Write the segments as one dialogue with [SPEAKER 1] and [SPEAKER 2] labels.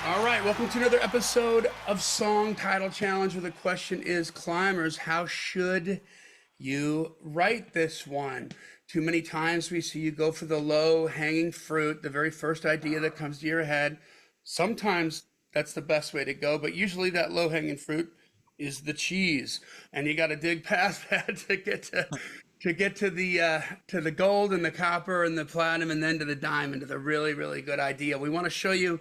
[SPEAKER 1] All right, welcome to another episode of Song Title Challenge, where the question is, climbers, how should you write this one? Too many times we see you go for the low hanging fruit, the very first idea that comes to your head. Sometimes that's the best way to go, but usually that low hanging fruit is the cheese, and you got to dig past that to the gold and the copper and the platinum, and then to the diamond, to the really good idea. We want to show you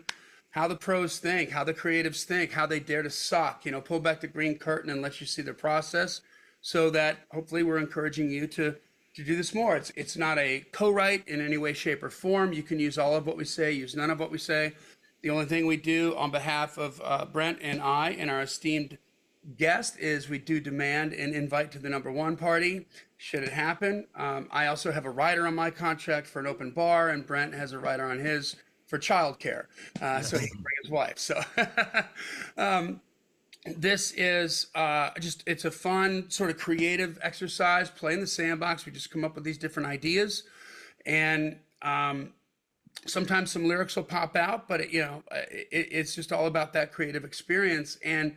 [SPEAKER 1] how the pros think, how the creatives think, how they dare to suck. Pull back the green curtain and let you see the process, so that hopefully we're encouraging you to do this more. It's not a co-write in any way, shape, or form. You can use all of what we say, use none of what we say. The only thing we do on behalf of Brent and I and our esteemed guest is we do demand an invite to the number one party, should it happen. I also have a rider on my contract for an open bar, and Brent has a rider on his for childcare, so he can bring his wife. So this is it's a fun sort of creative exercise, play in the sandbox. We just come up with these different ideas, and sometimes some lyrics will pop out, but it's just all about that creative experience. And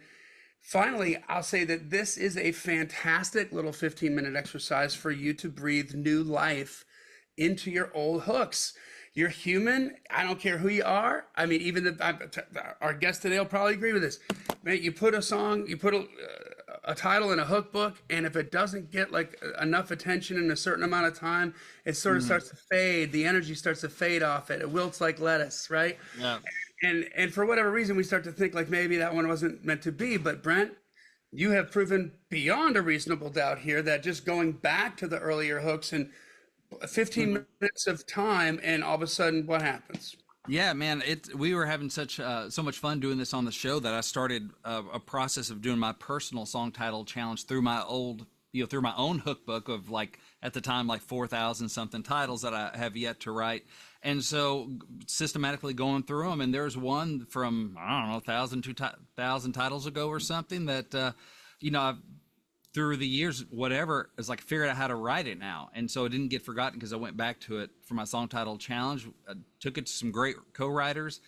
[SPEAKER 1] finally, I'll say that this is a fantastic little 15-minute exercise for you to breathe new life into your old hooks. You're human. I don't care who you are. I mean, even our guest today will probably agree with this. Man, you put a song, you put a title in a hook book, and if it doesn't get like enough attention in a certain amount of time, it sort of starts to fade. The energy starts to fade off it. It wilts like lettuce, right?
[SPEAKER 2] Yeah.
[SPEAKER 1] And for whatever reason, we start to think like maybe that one wasn't meant to be. But Brent, you have proven beyond a reasonable doubt here that just going back to the earlier hooks and 15 minutes of time, and all of a sudden, what happens?
[SPEAKER 2] Yeah, man, we were having so much fun doing this on the show that I started a process of doing my personal song title challenge through my through my own hook book of, like, at the time, like 4,000 something titles that I have yet to write. And so systematically going through them, and there's one from, I don't know, 1,000, 2,000 titles ago or something that, I've, through the years, whatever, is like figured out how to write it now. And so it didn't get forgotten because I went back to it for my song title challenge. I took it to some great co-writers,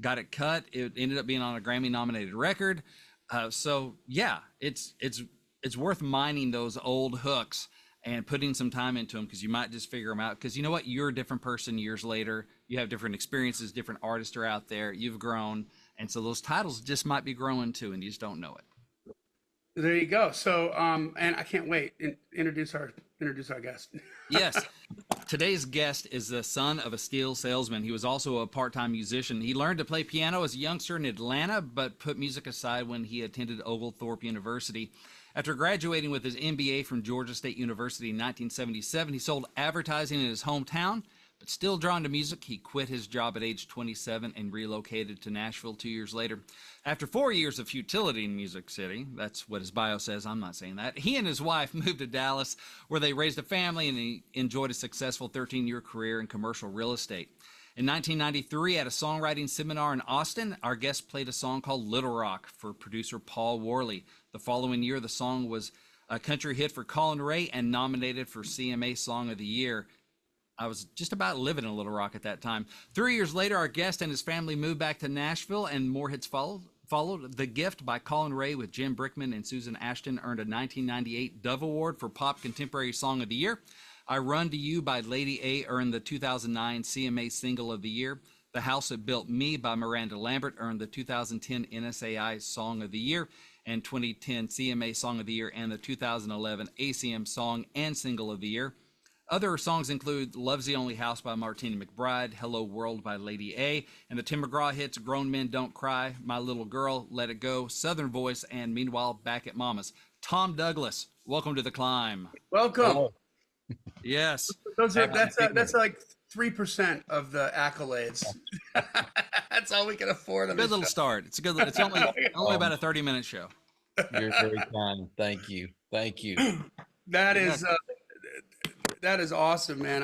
[SPEAKER 2] got it cut. It ended up being on a Grammy nominated record. So yeah, it's worth mining those old hooks and putting some time into them, because you might just figure them out. Because you know what? You're a different person years later. You have different experiences, different artists are out there. You've grown. And so those titles just might be growing too, and you just don't know it.
[SPEAKER 1] There you go. So, and I can't wait. Introduce our guest.
[SPEAKER 2] Yes. Today's guest is the son of a steel salesman. He was also a part-time musician. He learned to play piano as a youngster in Atlanta, but put music aside when he attended Oglethorpe University. After graduating with his MBA from Georgia State University in 1977, he sold advertising in his hometown. But still drawn to music, he quit his job at age 27 and relocated to Nashville 2 years later. After 4 years of futility in Music City, that's what his bio says, I'm not saying that, he and his wife moved to Dallas, where they raised a family, and he enjoyed a successful 13-year career in commercial real estate. In 1993, at a songwriting seminar in Austin, our guest played a song called Little Rock for producer Paul Worley. The following year, the song was a country hit for Colin Ray and nominated for CMA Song of the Year. I was just about living in Little Rock at that time. 3 years later, our guest and his family moved back to Nashville, and more hits followed. The Gift by Colin Ray with Jim Brickman and Susan Ashton earned a 1998 Dove Award for Pop Contemporary Song of the Year. I Run to You by Lady A earned the 2009 CMA Single of the Year. The House That Built Me by Miranda Lambert earned the 2010 NSAI Song of the Year and 2010 CMA Song of the Year, and the 2011 ACM Song and Single of the Year. Other songs include Love's the Only House by Martina McBride, Hello World by Lady A, and the Tim McGraw hits Grown Men Don't Cry, My Little Girl, Let It Go, Southern Voice, and Meanwhile Back at Mama's. Tom Douglas, welcome to The Climb.
[SPEAKER 1] Welcome.
[SPEAKER 3] Hello.
[SPEAKER 2] Yes.
[SPEAKER 1] That's like 3% of the accolades. That's all we can afford.
[SPEAKER 2] Good little start. It's only about a 30-minute show.
[SPEAKER 3] You're very kind. Thank you. Thank you.
[SPEAKER 1] That is awesome, man.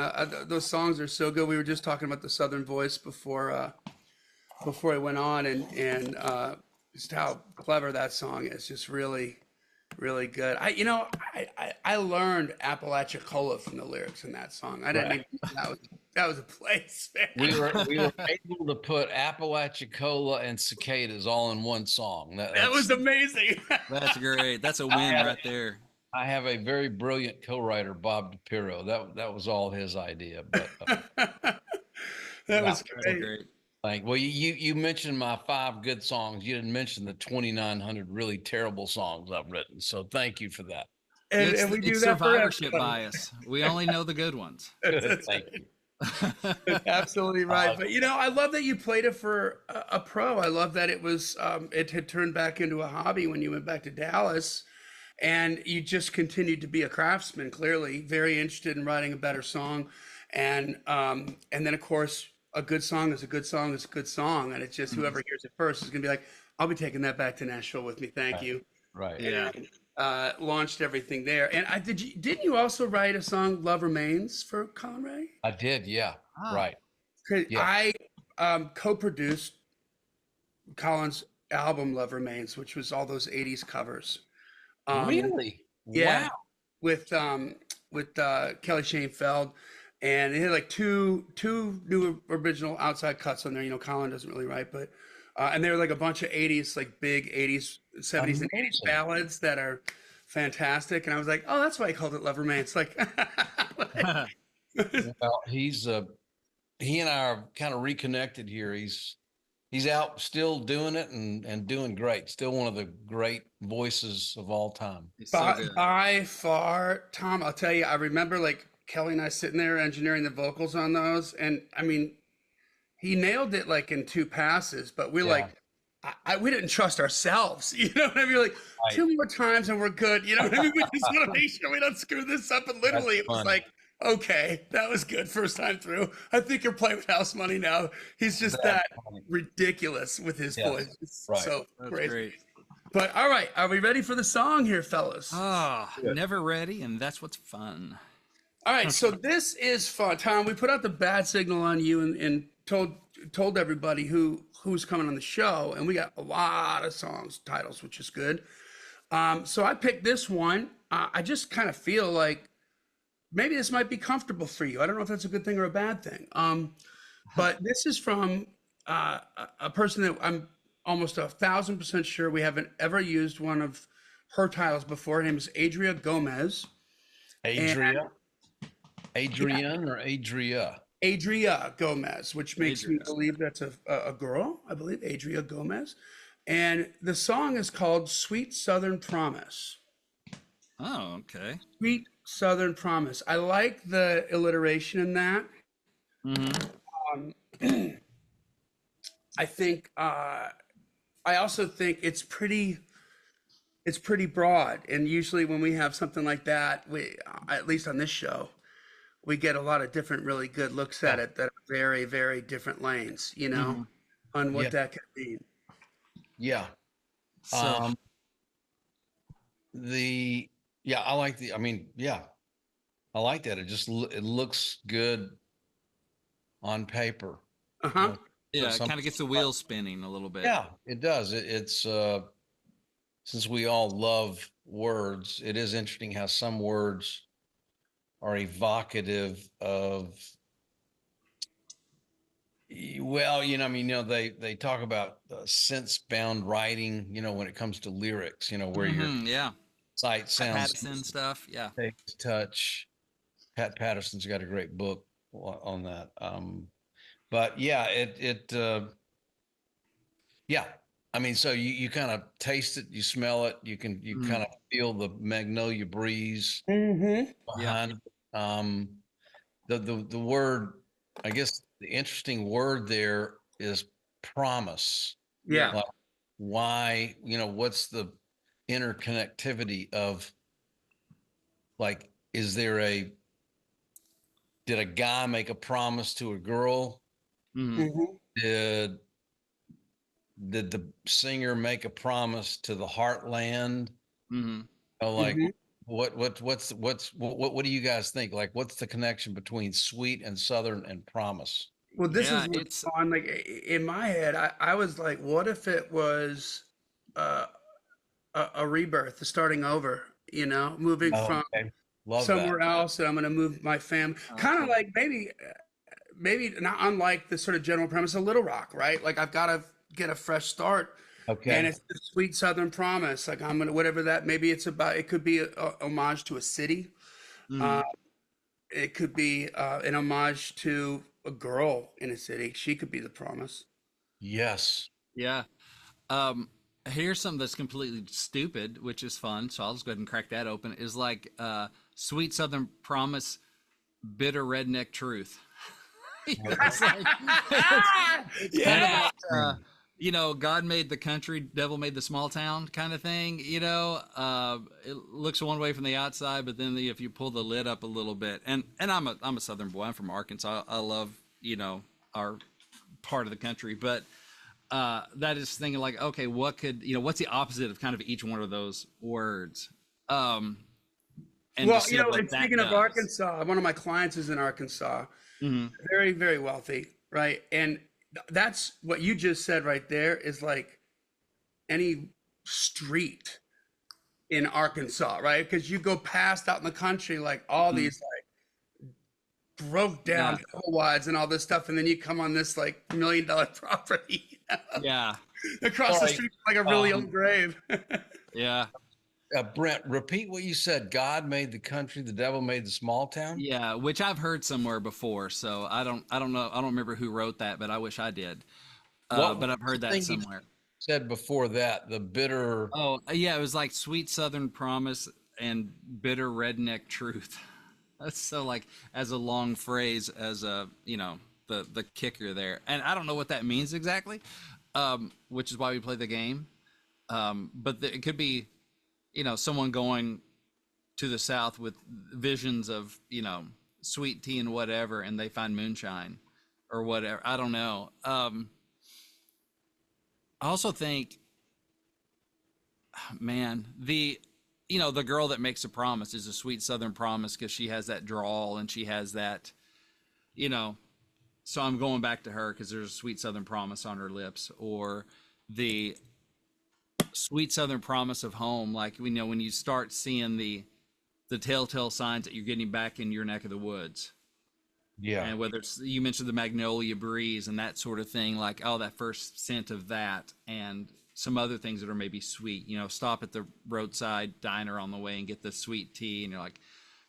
[SPEAKER 1] Those songs are so good. We were just talking about the Southern Voice before I went on, and just how clever that song is. Just really, really good. I learned Apalachicola from the lyrics in that song. I didn't
[SPEAKER 3] Right.
[SPEAKER 1] even know that was a place, man.
[SPEAKER 3] We were able to put Apalachicola and cicadas all in one song.
[SPEAKER 1] That was amazing.
[SPEAKER 2] That's great. That's a win right there.
[SPEAKER 3] I have a very brilliant co-writer, Bob DePiro. That was all his idea. But
[SPEAKER 1] That
[SPEAKER 3] yeah,
[SPEAKER 1] was
[SPEAKER 2] That's
[SPEAKER 1] great.
[SPEAKER 2] great.
[SPEAKER 3] well, you mentioned my 5 good songs. You didn't mention the 2,900 really terrible songs I've written. So thank you for that.
[SPEAKER 1] And we do
[SPEAKER 2] It's
[SPEAKER 1] that for
[SPEAKER 2] survivorship
[SPEAKER 1] everybody.
[SPEAKER 2] bias. We only know the good ones.
[SPEAKER 1] That's
[SPEAKER 3] Thank
[SPEAKER 1] right.
[SPEAKER 3] you.
[SPEAKER 1] That's absolutely right. But I love that you played it for a pro. I love that it was it had turned back into a hobby when you went back to Dallas, and you just continued to be a craftsman. Clearly, very interested in writing a better song, and then of course a good song is a good song is a good song, and it's just whoever hears it first is gonna be like, I'll be taking that back to Nashville with me. Thank you.
[SPEAKER 3] Right.
[SPEAKER 2] Yeah.
[SPEAKER 1] And launched everything there. And didn't you also write a song "Love Remains" for Colin Ray?
[SPEAKER 3] I did. Yeah.
[SPEAKER 2] Ah.
[SPEAKER 3] Right.
[SPEAKER 1] 'Cause
[SPEAKER 3] Yeah.
[SPEAKER 1] I co-produced Colin's album "Love Remains," which was all those '80s covers.
[SPEAKER 3] Really?
[SPEAKER 1] Yeah,
[SPEAKER 3] Wow.
[SPEAKER 1] with Kelly Shane Feld, and it had like two new original outside cuts on there. Colin doesn't really write, but and they were like a bunch of '80s, like big '80s, '70s, and '80s
[SPEAKER 3] Amazing.
[SPEAKER 1] ballads that are fantastic. And I was like, oh, that's why I called it "Love Remains." Like,
[SPEAKER 3] Well, he and I are kind of reconnected here. He's out still doing it and doing great. Still one of the great voices of all time.
[SPEAKER 2] It's so good.
[SPEAKER 1] by far, Tom, I'll tell you, I remember like Kelly and I sitting there engineering the vocals on those, and I mean, he nailed it like in 2 passes, but we
[SPEAKER 3] Yeah.
[SPEAKER 1] like, we didn't trust ourselves. You know what I mean? Like
[SPEAKER 3] Right.
[SPEAKER 1] 2 more times and we're good. You know what I mean? We just want to make sure we don't screw this up. And literally,
[SPEAKER 3] That's
[SPEAKER 1] it was
[SPEAKER 3] funny.
[SPEAKER 1] like, okay, that was good first time through. I think you're playing with house money now. He's just that
[SPEAKER 3] funny.
[SPEAKER 1] ridiculous with his
[SPEAKER 3] Yes,
[SPEAKER 1] voice. It's
[SPEAKER 3] right.
[SPEAKER 1] so
[SPEAKER 2] That's
[SPEAKER 1] great.
[SPEAKER 2] great.
[SPEAKER 1] But all right, are we ready for the song here, fellas?
[SPEAKER 2] Ah, never ready, and that's what's fun.
[SPEAKER 1] All right, so this is fun. Tom, we put out the bad signal on you and told everybody who's coming on the show, and we got a lot of songs titles, which is good. So I picked this one. I just kind of feel like maybe this might be comfortable for you. I don't know if that's a good thing or a bad thing. But this is from a person that I'm almost 1,000% sure we haven't ever used one of her titles before. Her name is Adria Gomez.
[SPEAKER 3] Adrian or Adria?
[SPEAKER 1] Adria Gomez, which makes me
[SPEAKER 2] Adria.
[SPEAKER 1] believe that's a girl, I believe, Adria Gomez. And the song is called Sweet Southern Promise.
[SPEAKER 2] Oh, okay.
[SPEAKER 1] Sweet Southern Promise. I like the alliteration in that. I think, I also think it's pretty broad. And usually when we have something like that, at least on this show, we get a lot of different really good looks at it that are very, very different lanes, on what
[SPEAKER 3] Yeah.
[SPEAKER 1] that could mean.
[SPEAKER 3] Yeah.
[SPEAKER 2] So,
[SPEAKER 3] I like I like that. It looks good on paper.
[SPEAKER 1] Uh-huh.
[SPEAKER 2] yeah, it
[SPEAKER 3] some-
[SPEAKER 2] kind of gets the wheels spinning a little bit.
[SPEAKER 3] Yeah, it does. It's since we all love words, it is interesting how some words are evocative of, well, they talk about sense-bound writing, when it comes to lyrics, where your
[SPEAKER 2] Yeah.
[SPEAKER 3] sight, sound,
[SPEAKER 2] Patterson stuff. Yeah.
[SPEAKER 3] taste, touch. Pat Patterson's got a great book on that. But yeah, yeah. I mean, so you kind of taste it, you smell it, you kind of feel the magnolia breeze
[SPEAKER 1] Mm-hmm.
[SPEAKER 3] behind it. The word, I guess the interesting word there is promise.
[SPEAKER 1] Yeah.
[SPEAKER 3] Like why, what's the interconnectivity of, like, did a guy make a promise to a girl?
[SPEAKER 2] Mhm.
[SPEAKER 1] Mm-hmm.
[SPEAKER 3] Did the singer make a promise to the heartland?
[SPEAKER 2] Mhm.
[SPEAKER 3] Like
[SPEAKER 1] Mhm.
[SPEAKER 3] what do you guys think? Like, what's the connection between sweet and southern and promise?
[SPEAKER 1] Well, this
[SPEAKER 2] Yeah,
[SPEAKER 1] is what's
[SPEAKER 2] it's
[SPEAKER 1] fun. Like in my head, I was like, what if it was a rebirth, a starting over, you know, moving
[SPEAKER 3] Oh,
[SPEAKER 1] from
[SPEAKER 3] okay. Love that.
[SPEAKER 1] somewhere else, and I'm going to move my family.
[SPEAKER 2] Oh,
[SPEAKER 1] Kind of
[SPEAKER 2] cool.
[SPEAKER 1] like maybe not unlike the sort of general premise of Little Rock, right? Like I've got to get a fresh start, and
[SPEAKER 3] Okay.
[SPEAKER 1] it's the sweet Southern promise. Like I'm gonna whatever that maybe it's about. It could be a homage to a city.
[SPEAKER 2] Mhm.
[SPEAKER 1] Uh, it could be an homage to a girl in a city. She could be the promise.
[SPEAKER 2] Yeah.
[SPEAKER 3] Yes.
[SPEAKER 2] Yeah. Um, Here's something that's completely stupid, which is fun. So I'll just go ahead and crack that open. Is like Sweet Southern Promise, Bitter Redneck Truth. It's like it's kind of
[SPEAKER 1] Yeah.
[SPEAKER 2] like God made the country, devil made the small town kind of thing. It looks one way from the outside, but then if you pull the lid up a little bit, and I'm a Southern boy. I'm from Arkansas. I love our part of the country, but that is thinking like, okay, what's the opposite of kind of each one of those words, and to
[SPEAKER 1] Well,
[SPEAKER 2] see what
[SPEAKER 1] and
[SPEAKER 2] that
[SPEAKER 1] speaking of
[SPEAKER 2] does.
[SPEAKER 1] Arkansas, one of my clients is in Arkansas,
[SPEAKER 2] Hmm.
[SPEAKER 1] very, very wealthy, right? And that's what you just said right there is like any street in Arkansas, right? Because you go past out in the country, like all these like broke
[SPEAKER 2] Yeah,
[SPEAKER 1] down wides and all this stuff, and then you come on this like $1 million property
[SPEAKER 2] yeah,
[SPEAKER 1] across the
[SPEAKER 3] Sorry.
[SPEAKER 1] street, like a really old
[SPEAKER 3] Um,
[SPEAKER 1] grave.
[SPEAKER 2] yeah.
[SPEAKER 3] Brent, repeat what you said. God made the country, the devil made the small town.
[SPEAKER 2] Yeah, which I've heard somewhere before, so I don't know, I don't remember who wrote that, but I wish I did.
[SPEAKER 3] What was
[SPEAKER 2] But I've
[SPEAKER 3] the
[SPEAKER 2] heard that
[SPEAKER 3] thing you
[SPEAKER 2] somewhere.
[SPEAKER 3] said before that? The bitter.
[SPEAKER 2] Oh, yeah, it was like Sweet Southern Promise and Bitter Redneck Truth. That's so like as a long phrase as the kicker there, and I don't know what that means exactly, which is why we play the game. But it could be someone going to the south with visions of sweet tea and whatever, and they find moonshine or whatever. I don't know. I also think, man, the girl that makes a promise is a sweet Southern promise because she has that drawl and she has that you know. So I'm going back to her because there's a sweet Southern promise on her lips, or the sweet Southern promise of home. Like when you start seeing the telltale signs that you're getting back in your neck of the woods.
[SPEAKER 3] Yeah.
[SPEAKER 2] And whether it's, you mentioned the magnolia breeze and that sort of thing, like, oh, that first scent of that, and some other things that are maybe sweet, stop at the roadside diner on the way and get the sweet tea. And you're like,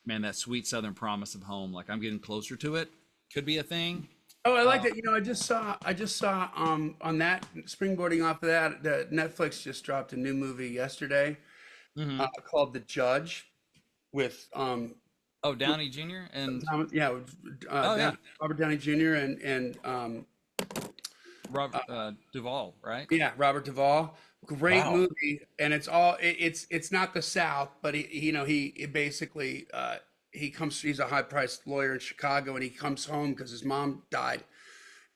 [SPEAKER 2] man, that sweet Southern promise of home, like I'm getting closer to it. Could be a thing.
[SPEAKER 1] Oh, I like
[SPEAKER 2] Uh,
[SPEAKER 1] that. I just saw on that springboarding off of that, the Netflix just dropped a new movie yesterday
[SPEAKER 2] mhm.
[SPEAKER 1] called The Judge with
[SPEAKER 2] Oh, Downey Jr. and,
[SPEAKER 1] Yeah, with,
[SPEAKER 2] oh yeah,
[SPEAKER 1] Robert Downey Jr. and
[SPEAKER 2] Robert Duvall, right?
[SPEAKER 1] yeah, Robert Duvall. Great
[SPEAKER 3] Wow.
[SPEAKER 1] movie, and it's not the South, but he basically he's a high priced lawyer in Chicago, and he comes home because his mom died,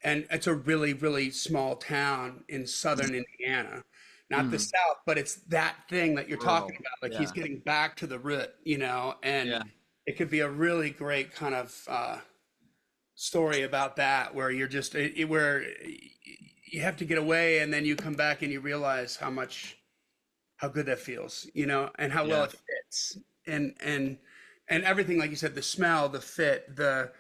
[SPEAKER 1] and it's a really really small town in southern Indiana, not the
[SPEAKER 2] Mm,
[SPEAKER 1] South, but it's that thing that you're talking
[SPEAKER 2] rural.
[SPEAKER 1] about. Like he's
[SPEAKER 2] Yeah,
[SPEAKER 1] getting back to the root, and
[SPEAKER 2] yeah,
[SPEAKER 1] it could be a really great kind of story about that where you're just where you have to get away and then you come back and you realize how good that feels, and how well
[SPEAKER 2] yeah,
[SPEAKER 1] it fits, and everything, like you said, the smell, the fit, the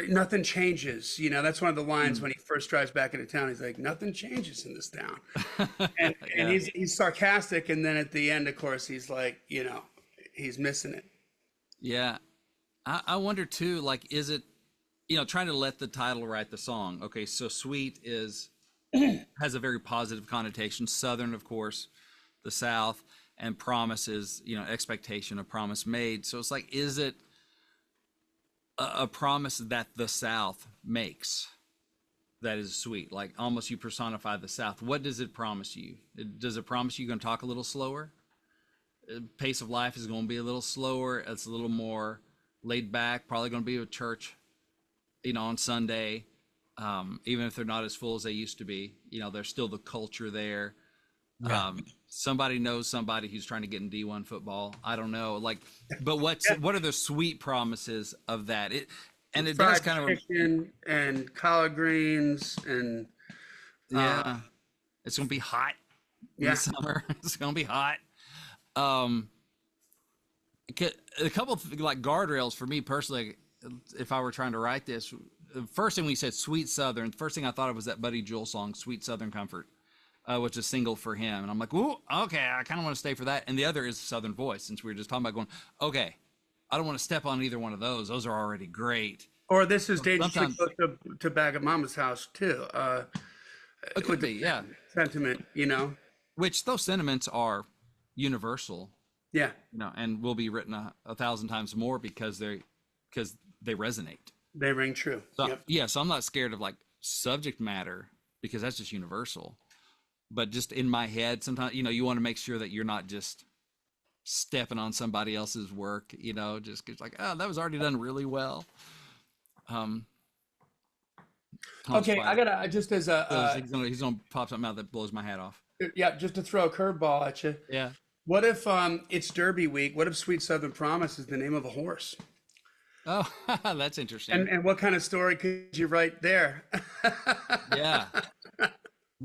[SPEAKER 1] nothing changes. That's one of the lines
[SPEAKER 2] mm.
[SPEAKER 1] when he first drives back into town. He's like, nothing changes in this town, and
[SPEAKER 2] Yeah,
[SPEAKER 1] he's sarcastic, and then at the end, of course, he's like, he's missing it.
[SPEAKER 2] yeah. I wonder too, like, is it, trying to let the title write the song? Okay, so sweet has a very positive connotation. Southern, of course, the South, and promise is, expectation, a promise made. So it's like, is it a promise that the South makes that is sweet? Like almost you personify the South. What does it promise you? Does it promise you're going to talk a little slower? Pace of life is going to be a little slower. It's a little more laid back. Probably going to be a church, on Sunday. Even if they're not as full as they used to be, there's still the culture there.
[SPEAKER 3] Yeah.
[SPEAKER 2] Somebody knows somebody who's trying to get in D1 football. I don't know, like, but
[SPEAKER 1] Yeah,
[SPEAKER 2] what are the sweet promises of that? It does
[SPEAKER 1] fried
[SPEAKER 2] kind of,
[SPEAKER 1] chicken and collard greens and uh,
[SPEAKER 2] yeah, it's gonna be hot. in the
[SPEAKER 1] Yeah.
[SPEAKER 2] summer. It's gonna be hot. Um, a couple of, like, guardrails for me personally. If I were trying to write this, the first thing we said, "Sweet Southern." The first thing I thought of was that Buddy Jewell song, "Sweet Southern Comfort," which is a single for him. And I'm like, "Ooh, okay, I kind of want to stay for that." And the other is Southern Voice, since we were just talking about going, okay, I don't want to step on either one of those. Those are already great.
[SPEAKER 1] Or this is dangerously
[SPEAKER 2] Sometimes
[SPEAKER 1] close to Bag of Mama's house too.
[SPEAKER 2] it could be, yeah.
[SPEAKER 1] Sentiment, you know.
[SPEAKER 2] Which those sentiments are universal,
[SPEAKER 1] Yeah,
[SPEAKER 2] and will be written a thousand times more because they resonate.
[SPEAKER 1] they ring true.
[SPEAKER 2] So
[SPEAKER 1] Yep.
[SPEAKER 2] yeah, so I'm not scared of, like, subject matter because that's just universal. But just in my head, sometimes, you want to make sure that you're not just stepping on somebody else's work, just 'cause, like, oh, that was already done really well. Tom's
[SPEAKER 1] Okay, I
[SPEAKER 2] fine.
[SPEAKER 1] gotta just as
[SPEAKER 2] He's gonna pop something out that blows my hat off.
[SPEAKER 1] yeah, just to throw a curveball at you.
[SPEAKER 2] Yeah.
[SPEAKER 1] What if it's Derby week? What if Sweet Southern Promise is the name of a horse?
[SPEAKER 2] Oh, that's interesting.
[SPEAKER 1] And what kind of story could you write there?
[SPEAKER 2] Yeah.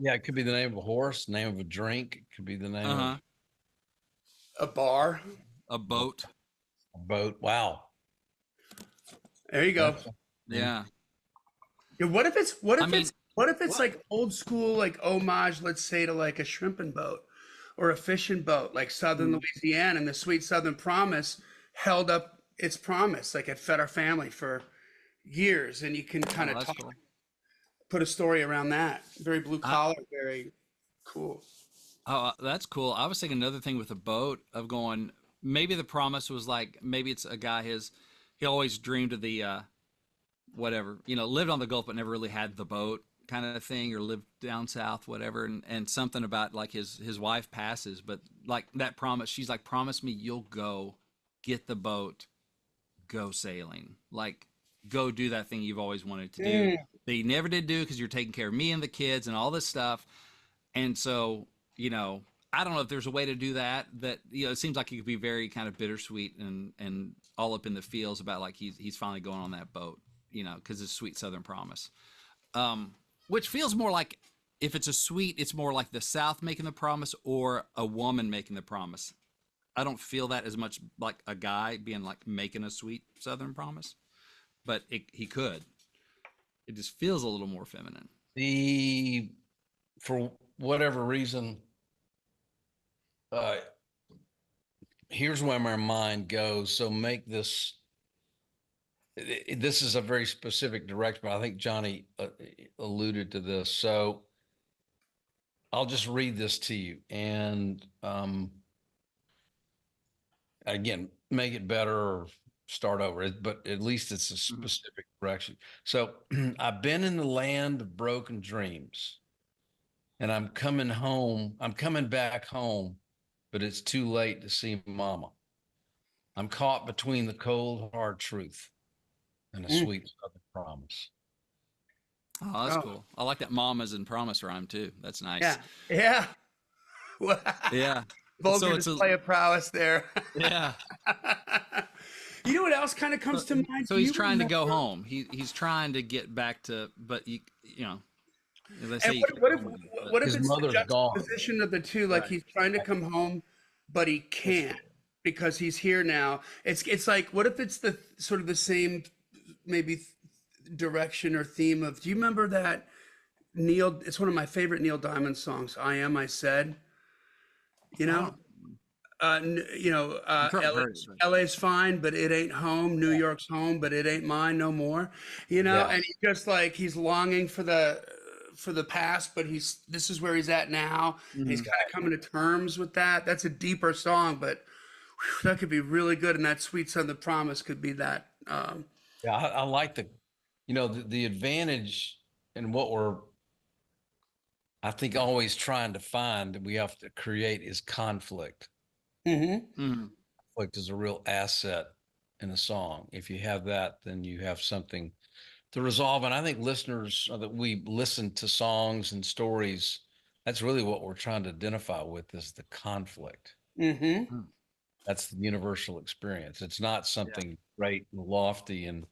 [SPEAKER 3] Yeah, it could be the name of a horse, name of a drink. It could be the name
[SPEAKER 2] Uh-huh.
[SPEAKER 1] A bar.
[SPEAKER 2] A boat.
[SPEAKER 3] of a boat. Wow.
[SPEAKER 1] There you go.
[SPEAKER 2] Yeah.
[SPEAKER 1] Yeah, what if it's
[SPEAKER 2] what?
[SPEAKER 1] like old school, like homage, let's say, to like a shrimping boat or a fishing boat, like Southern Louisiana, and the Sweet Southern Promise held up its promise, like it fed our family for years, and you can kind
[SPEAKER 2] Oh,
[SPEAKER 1] of
[SPEAKER 2] that's cool.
[SPEAKER 1] put a story around that. Very blue collar, very cool.
[SPEAKER 2] Oh, that's cool. I was thinking another thing with a boat of going, maybe the promise was like, maybe it's a guy, he always dreamed of the, whatever, lived on the Gulf, but never really had the boat kind of thing, or lived down south, whatever. And something about, like, his wife passes, but, like, that promise, she's like, promise me you'll go get the boat, go sailing, like, go do that thing you've always wanted to do that you never did do because you're taking care of me and the kids and all this stuff. And so, I don't know if there's a way to do that, it seems like it could be very kind of bittersweet and all up in the feels about, like, he's finally going on that boat, because it's Sweet Southern Promise. Which feels more like, if it's a sweet, it's more like the South making the promise or a woman making the promise. I don't feel that as much like a guy being, like, making a sweet Southern promise, but he could. It just feels a little more feminine.
[SPEAKER 3] For whatever reason, here's where my mind goes. So make this. This is a very specific direction, but I think Johnny alluded to this. So I'll just read this to you, and again, make it better or start over. But at least it's a specific direction. So I've been in the land of broken dreams, and I'm coming home. I'm coming back home, but it's too late to see Mama. I'm caught between the cold, hard truth and a sweet Southern promise.
[SPEAKER 2] Oh, that's cool. I like that mamas and promise rhyme too. That's nice.
[SPEAKER 1] Yeah, yeah.
[SPEAKER 2] Yeah.
[SPEAKER 1] Vulgar
[SPEAKER 2] So it's
[SPEAKER 1] display of prowess there.
[SPEAKER 2] yeah.
[SPEAKER 1] You know what else kind of comes to mind?
[SPEAKER 2] So
[SPEAKER 1] Do
[SPEAKER 2] he's
[SPEAKER 1] you
[SPEAKER 2] trying to go
[SPEAKER 1] remember-
[SPEAKER 2] home. He's trying to get back to, but they say
[SPEAKER 1] And
[SPEAKER 2] you
[SPEAKER 1] what,
[SPEAKER 2] can
[SPEAKER 1] what
[SPEAKER 2] go
[SPEAKER 1] if
[SPEAKER 2] home, but-
[SPEAKER 1] what if
[SPEAKER 3] His
[SPEAKER 1] it's the
[SPEAKER 3] mother's gone.
[SPEAKER 1] juxtaposition of the two? Like, he's trying to come home, but he can't because he's here now. It's like, what if it's the sort of the same maybe direction or theme of? Do you remember that Neil? It's one of my favorite Neil Diamond songs. I Am, I Said. You know.
[SPEAKER 2] I've heard it.
[SPEAKER 1] LA's fine, but it ain't home. New York's home, but it ain't mine no more.
[SPEAKER 3] Yeah.
[SPEAKER 1] And he's just like, he's longing for the past, but this is where he's at now. And he's kind of coming to terms with that. That's a deeper song, but whew, that could be really good. And that Sweet Southern Promise could be that.
[SPEAKER 3] Yeah, I like the advantage and what we're, I think, always trying to find that we have to create is conflict. Conflict is a real asset in a song. If you have that, then you have something to resolve. And I think listeners that we listen to songs and stories, that's really what we're trying to identify with, is the conflict. That's the universal experience. It's not something great and lofty and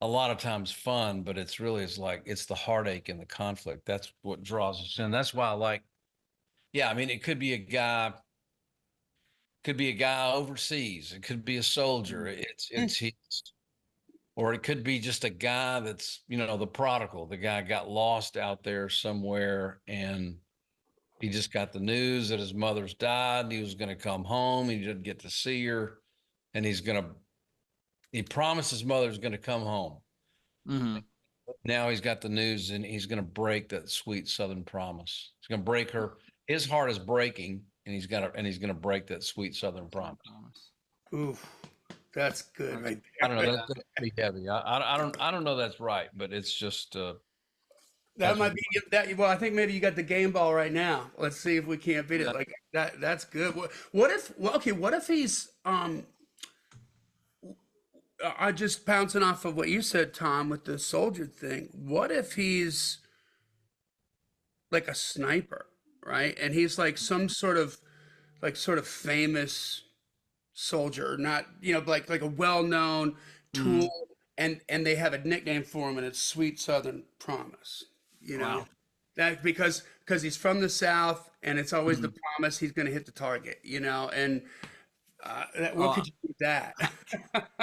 [SPEAKER 3] a lot of times fun, but it's the heartache and the conflict. That's what draws us in. That's why I like, yeah, I mean, it could be a guy overseas. It could be a soldier. It's his, or it could be just a guy that's, you know, the prodigal. The guy got lost out there somewhere, and he just got the news that his mother's died. And he was going to come home. He didn't get to see her, and he promised his mother's going to come home.
[SPEAKER 2] Mm-hmm.
[SPEAKER 3] Now he's got the news, and he's going to break that sweet Southern promise. He's going to break her. His heart is breaking, and he's going to break that sweet Southern promise.
[SPEAKER 1] Oof, that's good, right
[SPEAKER 3] I
[SPEAKER 1] there.
[SPEAKER 3] don't know. That's pretty heavy. I don't know that's right, but it's just
[SPEAKER 1] That
[SPEAKER 3] that's
[SPEAKER 1] might be that. Well, I think maybe you got the game ball right now. Let's see if we can't beat it.
[SPEAKER 2] Yeah.
[SPEAKER 1] Like that. That's good. What if? Well, okay. What if he's I just bouncing off of what you said, Tom, with the soldier thing. What if he's like a sniper, right? And he's like some sort of famous soldier, not like a well-known
[SPEAKER 2] Mm-hmm.
[SPEAKER 1] tool, and they have a nickname for him, and it's Sweet Southern Promise. You know
[SPEAKER 2] Wow.
[SPEAKER 1] that because he's from the South, and it's always the
[SPEAKER 2] Mhm.
[SPEAKER 1] promise he's going to hit the target. And what
[SPEAKER 2] Oh,
[SPEAKER 1] could you do with that?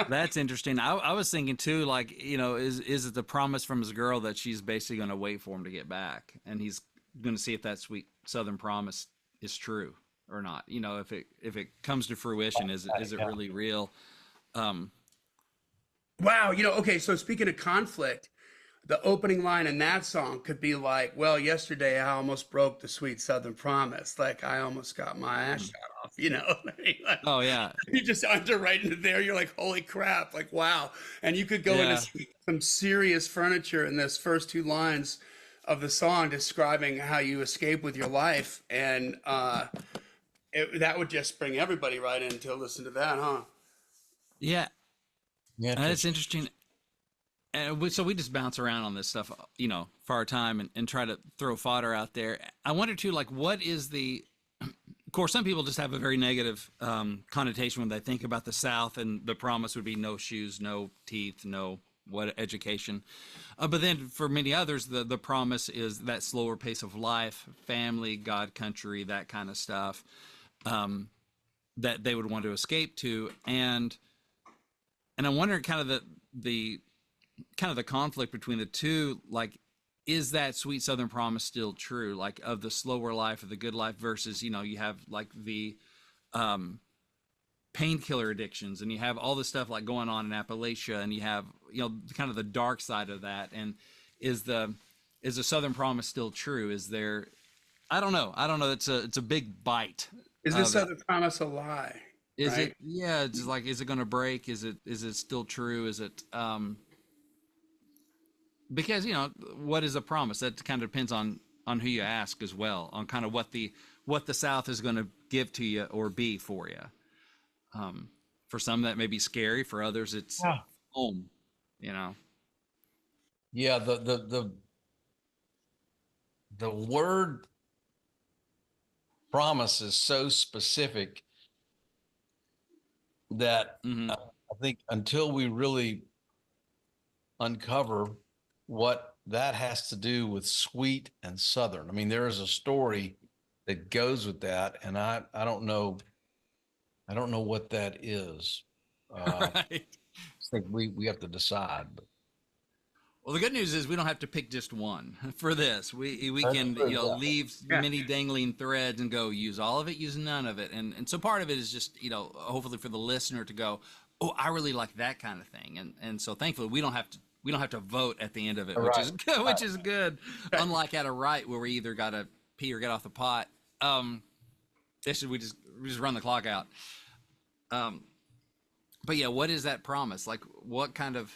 [SPEAKER 2] that's interesting. I was thinking too, like, is it the promise from his girl that she's basically going to wait for him to get back, and he's going to see if that sweet Southern promise is true or not. If it comes to fruition, is it
[SPEAKER 3] yeah.
[SPEAKER 2] really real? Um,
[SPEAKER 1] Wow, okay, so speaking of conflict, the opening line in that song could be like, well, yesterday I almost broke the sweet Southern promise. Like I almost got my ass shot off. Like,
[SPEAKER 2] oh yeah,
[SPEAKER 1] you just underwriting it there. You're like, holy crap, like wow. And you could go into
[SPEAKER 2] yeah.
[SPEAKER 1] some serious furniture in this first two lines of the song describing how you escape with your life. And that would just bring everybody right in to listen to that, huh?
[SPEAKER 2] Yeah, and it's
[SPEAKER 3] Interesting.
[SPEAKER 2] interesting. And so we just bounce around on this stuff, for our time and try to throw fodder out there. I wonder too, like, what is of course, some people just have a very negative connotation when they think about the South, and the promise would be no shoes, no teeth, no what education. But then for many others, the promise is that slower pace of life, family, God, country, that kind of stuff that they would want to escape to. And I'm wondering kind of the kind of the conflict between the two, like, is that sweet Southern promise still true, like of the slower life, of the good life, versus you have like the um painkiller addictions, and you have all this stuff like going on in Appalachia, and you have kind of the dark side of that. And is the Southern promise still true? Is there, I don't know, it's a big bite
[SPEAKER 1] Is this
[SPEAKER 2] of it.
[SPEAKER 1] Southern promise a lie?
[SPEAKER 2] Is
[SPEAKER 1] Right?
[SPEAKER 2] it, yeah, it's just like, is it going to break? Is it still true? Is it because what is a promise? That kind of depends on who you ask as well, on kind of what the South is going to give to you or be for you. For some that may be scary, for others it's
[SPEAKER 3] Yeah.
[SPEAKER 2] home. you know
[SPEAKER 3] Yeah, the word promise is so specific that
[SPEAKER 2] hmm
[SPEAKER 3] I think until we really uncover what that has to do with sweet and Southern. I mean, there is a story that goes with that, and I don't know what that is. I
[SPEAKER 2] right.
[SPEAKER 3] think we have to decide. But
[SPEAKER 2] Well, the good news is we don't have to pick just one for this. We
[SPEAKER 3] that's
[SPEAKER 2] can
[SPEAKER 3] true. Yeah.
[SPEAKER 2] leave
[SPEAKER 1] Yeah.
[SPEAKER 2] many dangling threads and go use all of it, use none of it, and so part of it is just hopefully for the listener to go, oh, I really like that kind of thing, and so thankfully we don't have to vote at the end of it,
[SPEAKER 3] All
[SPEAKER 2] which
[SPEAKER 3] right.
[SPEAKER 2] is good, which is good. Unlike at a right where we either gotta pee or get off the pot. This is we just run the clock out. Um, but yeah, what is that promise? Like, what kind of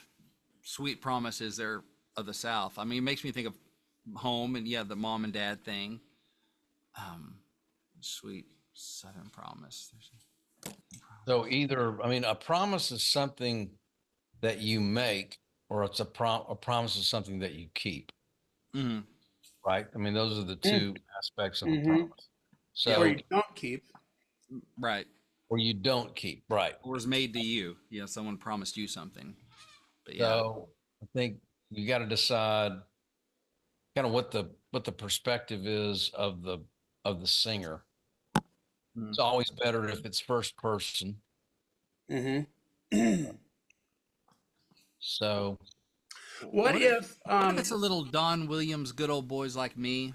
[SPEAKER 2] sweet promise is there of the South? I mean, it makes me think of home and yeah, the mom and dad thing. Um, Sweet Southern promise.
[SPEAKER 3] So either, I mean, a promise is something that you make, or it's a promise is something that you keep,
[SPEAKER 2] Mm-hmm.
[SPEAKER 3] right? I mean, those are the two aspects of a
[SPEAKER 1] Mm-hmm.
[SPEAKER 3] promise.
[SPEAKER 2] Yeah,
[SPEAKER 1] Or
[SPEAKER 3] So,
[SPEAKER 1] you don't keep.
[SPEAKER 2] right.
[SPEAKER 3] or you don't keep, right?
[SPEAKER 2] Or is made to you. Someone promised you something. But yeah.
[SPEAKER 3] So I think you got to decide kind of what the perspective is of of the singer.
[SPEAKER 2] Mm.
[SPEAKER 3] It's always better if it's first person.
[SPEAKER 1] Mm-hmm.
[SPEAKER 3] So
[SPEAKER 1] What if
[SPEAKER 2] It's a little Don Williams, Good Old Boys Like Me,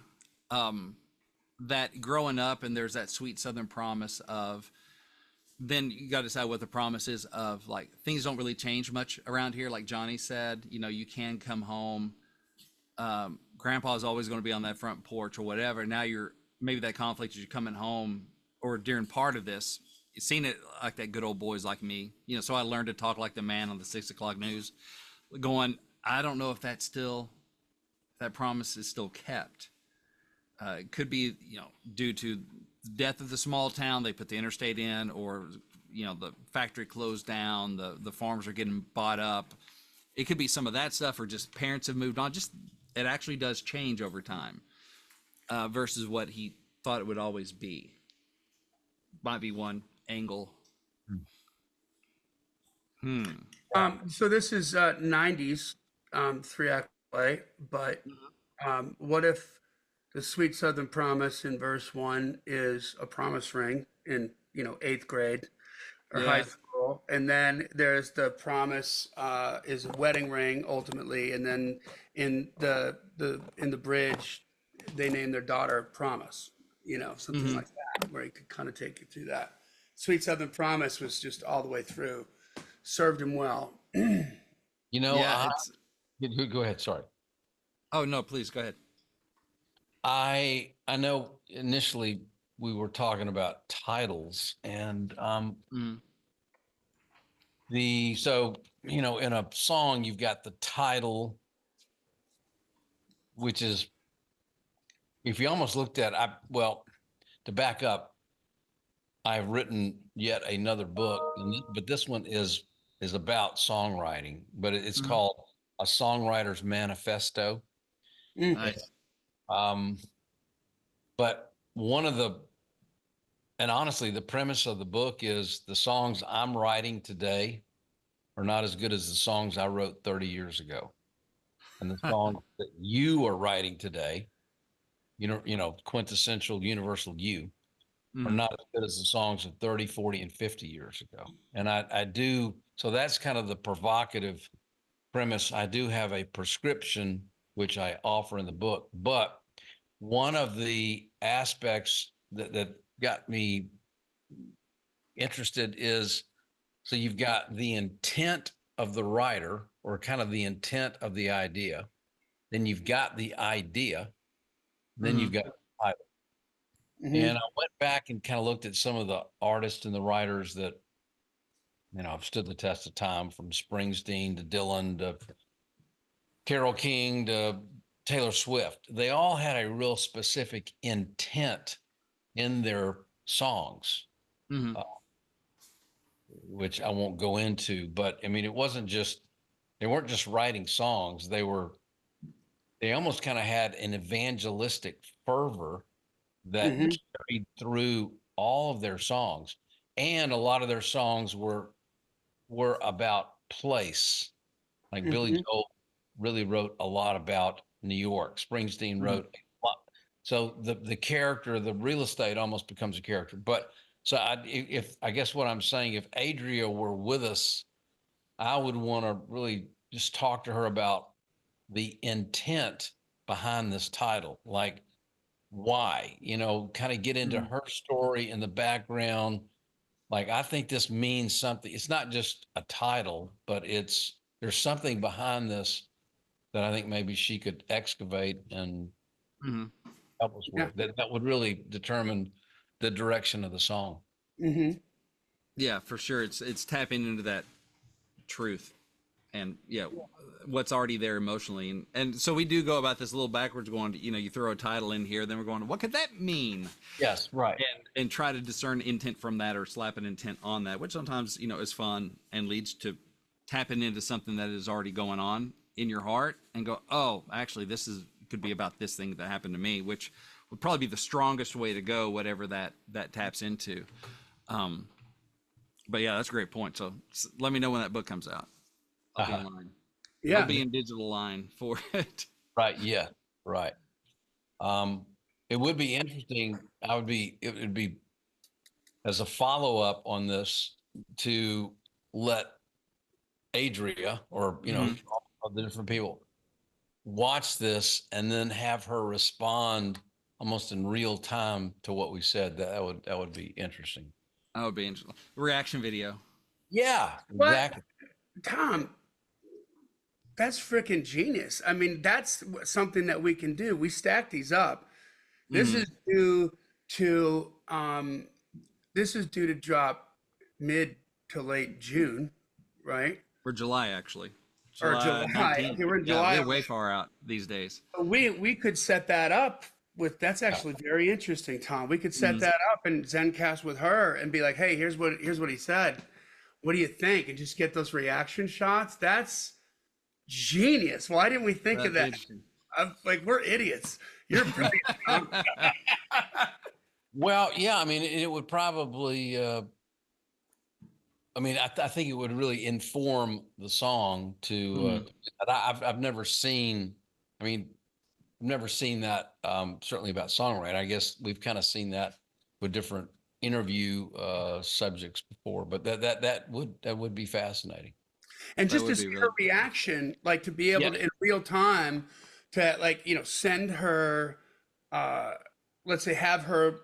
[SPEAKER 2] that growing up and there's that sweet Southern promise of, then you got to decide what the promise is of, like, things don't really change much around here. Like Johnny said, you know, you can come home. Grandpa's always going to be on that front porch or whatever. Now you're, maybe that conflict is you're coming home or during part of this, you've seen it like that Good Old Boys Like Me, you know, so I learned to talk like the man on the 6 o'clock news going, I don't know if that's still, that promise is still kept. It could be, you know, due to the death of the small town, they put the interstate in, or, you know, the factory closed down, the farms are getting bought up. It could be some of that stuff, or just parents have moved on. Just, it actually does change over time, versus what he thought it would always be. Might be one angle.
[SPEAKER 1] so this is 90s 3-act play, but what if the sweet Southern promise in verse 1 is a promise ring in, you know, 8th grade or high
[SPEAKER 2] Yeah.
[SPEAKER 1] school, and then there's the promise is a wedding ring ultimately, and then in the bridge they name their daughter Promise, you know, something like that, where he could kind of take you through that. Sweet Southern Promise was just all the way through, served him well.
[SPEAKER 3] you know,
[SPEAKER 2] Yeah, it's,
[SPEAKER 3] go ahead. Sorry.
[SPEAKER 2] oh no, please go ahead.
[SPEAKER 3] I know initially we were talking about titles, and so you know, in a song you've got the title, which is, if you almost looked at, to back up, I've written yet another book, but this one is about songwriting, but it's called A Songwriter's Manifesto.
[SPEAKER 2] Nice.
[SPEAKER 3] Um, but and honestly, the premise of the book is the songs I'm writing today are not as good as the songs I wrote 30 years ago. And the songs that you are writing today, quintessential universal you, are not as good as the songs of 30, 40, and 50 years ago. And I do, so that's kind of the provocative premise. I do have a prescription, which I offer in the book, but one of the aspects that got me interested is, so you've got the intent of the writer, or kind of the intent of the idea, then you've got the idea, then you've got the title. And I went back and kind of looked at some of the artists and the writers that, you know, have stood the test of time, from Springsteen to Dylan to Carole King to Taylor Swift. They all had a real specific intent in their songs, which I won't go into. But I mean, they weren't just writing songs. They almost kind of had an evangelistic fervor that carried through all of their songs. And a lot of their songs were about place. Like Billy Joel really wrote a lot about New York. Springsteen wrote a lot. So the character, the real estate almost becomes a character. But so I guess what I'm saying, if Adria were with us, I would want to really just talk to her about the intent behind this title. Like, why, kind of get into her story in the background. Like, I think this means something. It's not just a title, but there's something behind this that I think maybe she could excavate and help us
[SPEAKER 1] Yeah.
[SPEAKER 3] with. That would really determine the direction of the song.
[SPEAKER 2] Yeah, for sure. It's tapping into that truth, and yeah, what's already there emotionally, and so we do go about this a little backwards, going to, you throw a title in here, then we're going, what could that mean?
[SPEAKER 3] Yes, right.
[SPEAKER 2] And try to discern intent from that, or slap an intent on that, which sometimes is fun and leads to tapping into something that is already going on in your heart, and go, oh, actually could be about this thing that happened to me, which would probably be the strongest way to go, whatever that taps into. But yeah, that's a great point. So let me know when that book comes out. I'll be in line. I'll be in digital line for it.
[SPEAKER 3] Right. Yeah. Right. it would be interesting. It would be as a follow-up on this to let Adria or, all the different people watch this and then have her respond almost in real time to what we said. That would be interesting.
[SPEAKER 2] That would be interesting. Reaction video.
[SPEAKER 3] Yeah,
[SPEAKER 1] What?
[SPEAKER 3] exactly.
[SPEAKER 1] Tom, that's freaking genius. I mean, that's something that we can do. We stack these up. This is due to this is due to drop mid to late June, right?
[SPEAKER 2] Or July, actually.
[SPEAKER 1] Or July.
[SPEAKER 2] 19th.
[SPEAKER 1] Okay, we're in
[SPEAKER 2] Yeah,
[SPEAKER 1] July.
[SPEAKER 2] we're way far out these days.
[SPEAKER 1] We could set that up with. That's actually very interesting, Tom. We could set that up and Zencast with her and be like, hey, here's what he said. What do you think? And just get those reaction shots. That's genius. Why didn't we think of that? I'm like, we're idiots. You're brilliant, Tom.
[SPEAKER 3] Well, yeah, I mean, it would probably, I think it would really inform the song to, I've never seen, I've never seen that, certainly about songwriting. I guess we've kind of seen that with different interview subjects before, but that would be fascinating.
[SPEAKER 1] And just to see her reaction, like to be able to in real time to like, send her, let's say have her,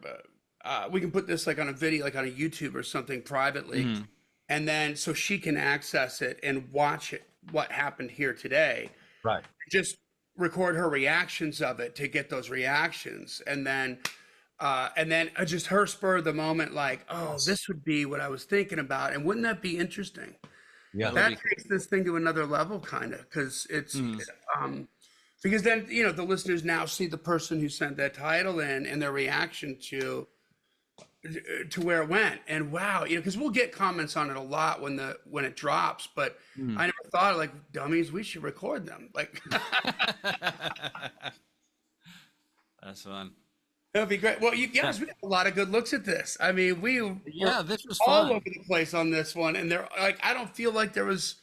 [SPEAKER 1] we can put this like on a video, like on a YouTube or something privately. And then so she can access it and watch it, what happened here today.
[SPEAKER 3] Right.
[SPEAKER 1] Just record her reactions of it to get those reactions. And then just her spur of the moment, like, oh, this would be what I was thinking about. And wouldn't that be interesting?
[SPEAKER 3] Yeah.
[SPEAKER 1] That takes this thing to another level, kind of, because it's, because then, the listeners now see the person who sent that title in and their reaction to where it went. And wow, because we'll get comments on it a lot when it drops, but I never thought, like, dummies, we should record them. Like,
[SPEAKER 2] that's fun.
[SPEAKER 1] that'd be great. Well, you guys, we have a lot of good looks at this. I mean,
[SPEAKER 2] this was
[SPEAKER 1] all
[SPEAKER 2] fun.
[SPEAKER 1] over the place on this one. And they're like, I don't feel like there was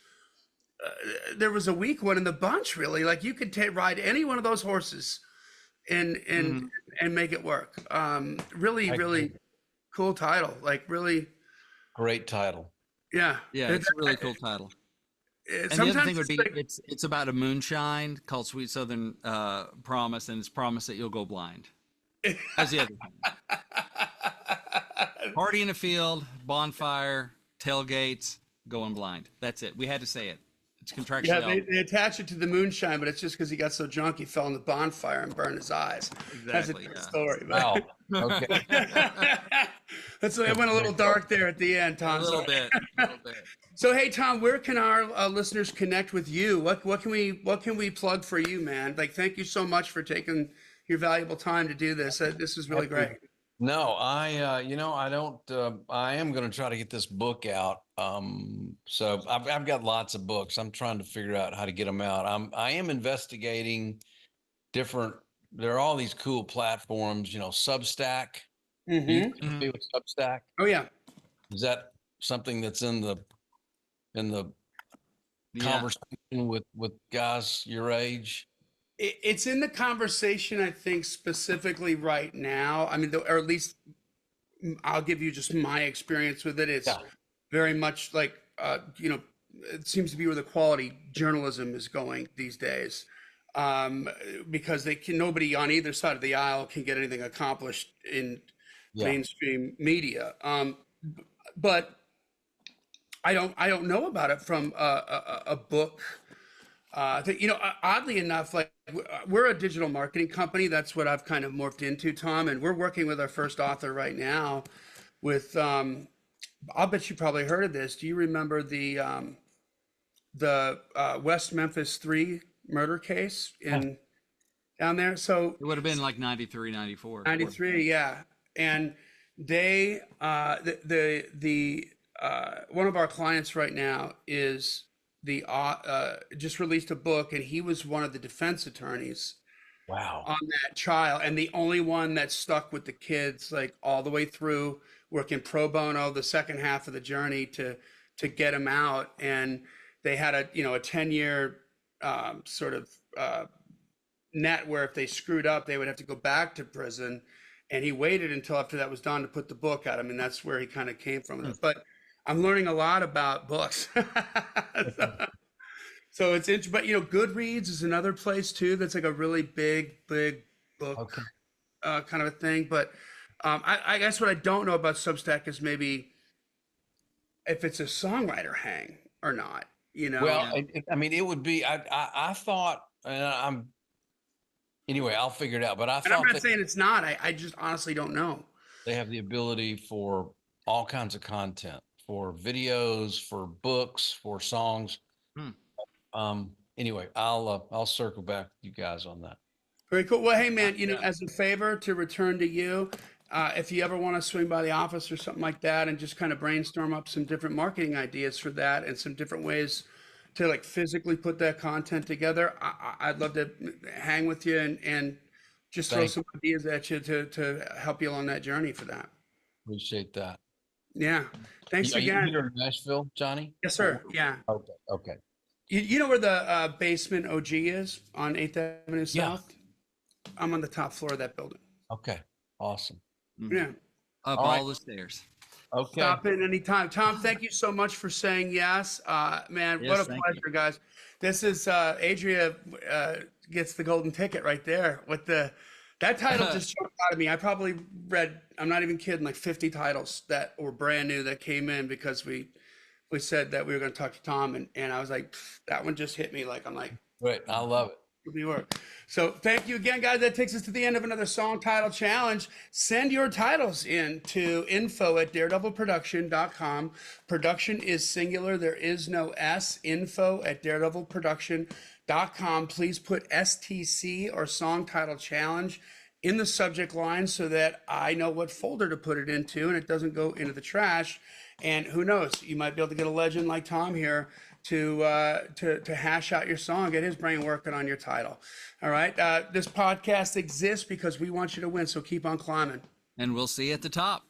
[SPEAKER 1] a weak one in the bunch, really. Like you could ride any one of those horses and make it work. Really cool title. Like really
[SPEAKER 3] great title.
[SPEAKER 1] Yeah.
[SPEAKER 2] Yeah, it's a really cool title. And the other thing would be, it's about a moonshine called Sweet Southern Promise, and it's promised that you'll go blind. That's the other thing. Party in a field, bonfire, tailgates, going blind. That's it. We had to say it. It's contractually.
[SPEAKER 1] Yeah, they attach it to the moonshine, but it's just because he got so drunk he fell in the bonfire and burned his eyes.
[SPEAKER 2] Exactly.
[SPEAKER 1] That's a different story.
[SPEAKER 3] Wow. Okay.
[SPEAKER 1] It went a little dark there at the end, Tom.
[SPEAKER 2] A little bit.
[SPEAKER 1] So hey, Tom, where can our listeners connect with you? What can we plug for you, man? Like, thank you so much for taking your valuable time to do this. This is really great.
[SPEAKER 3] No, I am going to try to get this book out. So I've got lots of books. I'm trying to figure out how to get them out. I am investigating there are all these cool platforms, Substack.
[SPEAKER 1] Mm-hmm.
[SPEAKER 3] You familiar with Substack?
[SPEAKER 1] Oh yeah.
[SPEAKER 3] Is that something that's in the conversation with guys your age?
[SPEAKER 1] It's in the conversation, I think, specifically right now. I mean, or at least I'll give you just my experience with it. It's very much like, it seems to be where the quality journalism is going these days, because nobody on either side of the aisle can get anything accomplished in mainstream media. But I don't know about it from a book. Oddly enough, like we're a digital marketing company. That's what I've kind of morphed into, Tom. And we're working with our first author right now with, I'll bet you probably heard of this. Do you remember the West Memphis 3 murder case down there? So
[SPEAKER 2] it would have been like 93, 94.
[SPEAKER 1] 93, yeah. And they, one of our clients right now is just released a book, and he was one of the defense attorneys on that trial, and the only one that stuck with the kids like all the way through, working pro bono the second half of the journey to get him out. And they had a 10-year sort of net where if they screwed up, they would have to go back to prison. And he waited until after that was done to put the book out. I mean, that's where he kind of came from. But I'm learning a lot about books. So it's interesting. But, Goodreads is another place too that's like a really big book
[SPEAKER 3] Okay.
[SPEAKER 1] kind of a thing. But I guess what I don't know about Substack is maybe if it's a songwriter hang or not,
[SPEAKER 3] Well, I mean, it would be. I thought, anyway, I'll figure it out. But I
[SPEAKER 1] And I'm
[SPEAKER 3] thought
[SPEAKER 1] not
[SPEAKER 3] that
[SPEAKER 1] saying it's not. I just honestly don't know.
[SPEAKER 3] they have the ability for all kinds of content, for videos, for books, for songs. Anyway, I'll circle back with you guys on that.
[SPEAKER 1] Very cool. Well, hey man, as a favor to return to you, if you ever want to swing by the office or something like that and just kind of brainstorm up some different marketing ideas for that and some different ways to like physically put that content together, I'd love to hang with you and just throw some ideas at you to help you along that journey for that.
[SPEAKER 3] Appreciate that.
[SPEAKER 1] Yeah. Thanks
[SPEAKER 3] Are you
[SPEAKER 1] again.
[SPEAKER 3] here in Nashville, Johnny?
[SPEAKER 1] Yes, sir. Yeah.
[SPEAKER 3] Okay. Okay.
[SPEAKER 1] You know where the basement OG is on 8th Avenue
[SPEAKER 3] Yeah.
[SPEAKER 1] South? I'm on the top floor of that building.
[SPEAKER 3] Okay. Awesome.
[SPEAKER 1] Yeah.
[SPEAKER 2] Up
[SPEAKER 3] All right.
[SPEAKER 2] all the stairs.
[SPEAKER 3] Okay.
[SPEAKER 1] Stop in anytime. Tom, thank you so much for saying yes. Man,
[SPEAKER 2] Yes,
[SPEAKER 1] what a
[SPEAKER 2] thank
[SPEAKER 1] pleasure, guys. This is Adria gets the golden ticket right there with that title just jumped out of me. I probably read, I'm not even kidding, like 50 titles that were brand new that came in because we said that we were going to talk to Tom, and I was like, that one just hit me. Like, I'm like,
[SPEAKER 3] Great. I love it.
[SPEAKER 1] we were. So thank you again, guys. That takes us to the end of another song title challenge. Send your titles in to info@daredevilproduction.com. Production is singular. There is no S. info@daredevilproduction.com. Please put STC or song title challenge in the subject line so that I know what folder to put it into and it doesn't go into the trash. And who knows, you might be able to get a legend like Tom here to hash out your song, get his brain working on your title. All right. This podcast exists because we want you to win. So keep on climbing.
[SPEAKER 2] And we'll see you at the top.